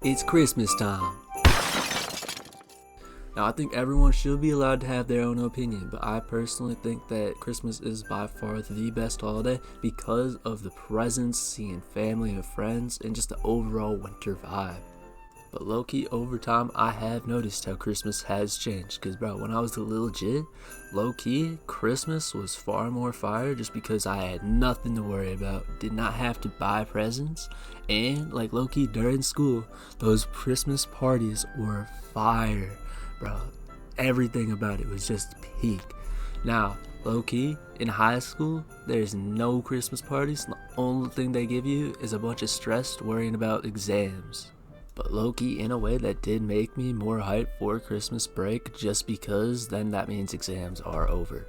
It's Christmas time. Now, I think everyone should be allowed to have their own opinion, but I personally think that Christmas is by far the best holiday because of the presents, seeing family and friends, and just the overall winter vibe. But low-key, over time, I have noticed how Christmas has changed. Because, bro, when I was a little kid, low-key, Christmas was far more fire just because I had nothing to worry about. Did not have to buy presents. And, like, low-key, during school, those Christmas parties were fire. Bro, everything about it was just peak. Now, low-key, in high school, there's no Christmas parties. The only thing they give you is a bunch of stress worrying about exams. But low-key, in a way, that did make me more hyped for Christmas break, just because then that means exams are over.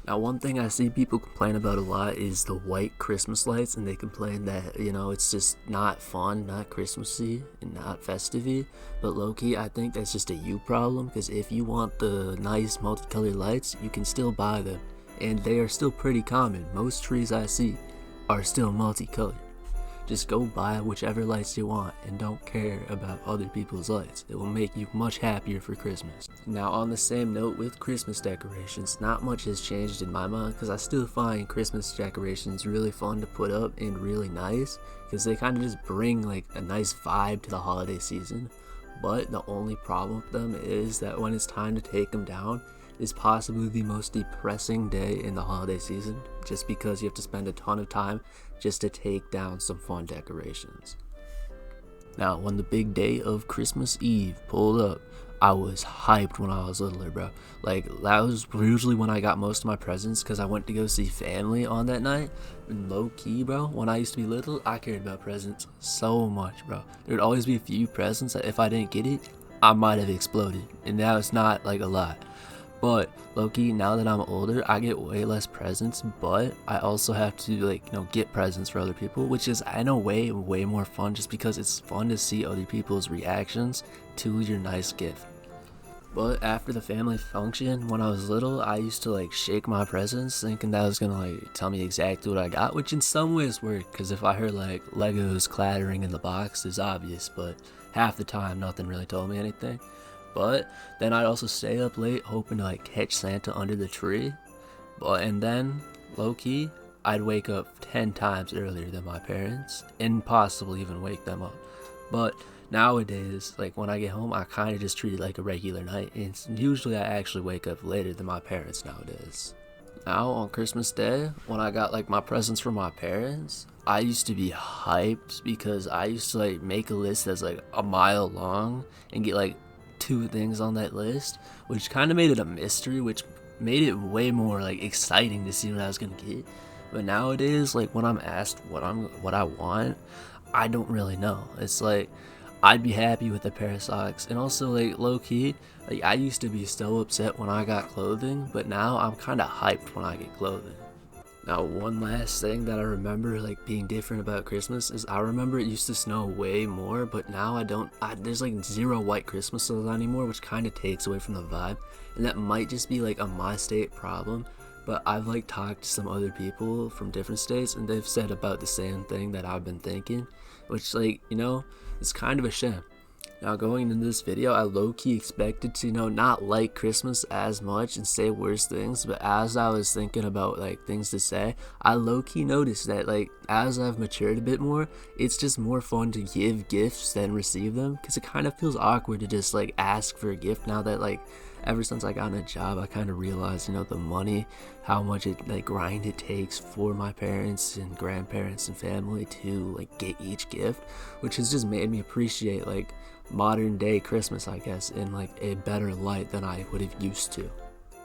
Now, one thing I see people complain about a lot is the white Christmas lights, and they complain that, it's just not fun, not Christmassy, and not festive-y. But low-key, I think that's just a you problem, because if you want the nice multicolored lights, you can still buy them. And they are still pretty common. Most trees I see are still multicolored. Just go buy whichever lights you want and don't care about other people's lights. It will make you much happier for Christmas. Now, on the same note with Christmas decorations, not much has changed in my mind because I still find Christmas decorations really fun to put up and really nice because they kind of just bring like a nice vibe to the holiday season. But the only problem with them is that when it's time to take them down, is possibly the most depressing day in the holiday season, just because you have to spend a ton of time just to take down some fun decorations. Now, when the big day of Christmas Eve pulled up, I was hyped when I was littler, bro. Like, that was usually when I got most of my presents, because I went to go see family on that night. And low-key, bro, when I used to be little, I cared about presents so much, bro. There would always be a few presents that if I didn't get it, I might have exploded. And now it's not, like, a lot. But low-key, now that I'm older, I get way less presents, but I also have to get presents for other people, which is in a way more fun just because it's fun to see other people's reactions to your nice gift. But after the family function, when I was little, I used to shake my presents thinking that was gonna tell me exactly what I got, which in some ways worked, because if I heard Legos clattering in the box, it's obvious, but half the time nothing really told me anything. But then I'd also stay up late hoping to catch Santa under the tree. And then, low-key, I'd wake up 10 times earlier than my parents and possibly even wake them up. But nowadays, when I get home, I kind of just treat it like a regular night. And usually I actually wake up later than my parents nowadays. Now, on Christmas Day, when I got my presents from my parents, I used to be hyped because I used to make a list that's a mile long and get 2 things on that list, which kind of made it a mystery, which made it way more exciting to see what I was gonna get. But nowadays, when I'm asked what I want, I don't really know. It's I'd be happy with a pair of socks, and also low-key, I used to be so upset when I got clothing, but now I'm kind of hyped when I get clothing. Now, one last thing that I remember being different about Christmas is I remember it used to snow way more, but now there's 0 white Christmases anymore, which kind of takes away from the vibe. And that might just be a my state problem, but I've talked to some other people from different states and they've said about the same thing that I've been thinking, which it's kind of a shame. Now, going into this video, I low-key expected to, not like Christmas as much and say worse things, but as I was thinking about, things to say, I low-key noticed that, as I've matured a bit more, it's just more fun to give gifts than receive them, because it kind of feels awkward to just, ask for a gift now that, ever since I got a job, I kind of realized, the money, how much grind it takes for my parents and grandparents and family to, get each gift, which has just made me appreciate, modern day Christmas, I guess, in a better light than I would have used to.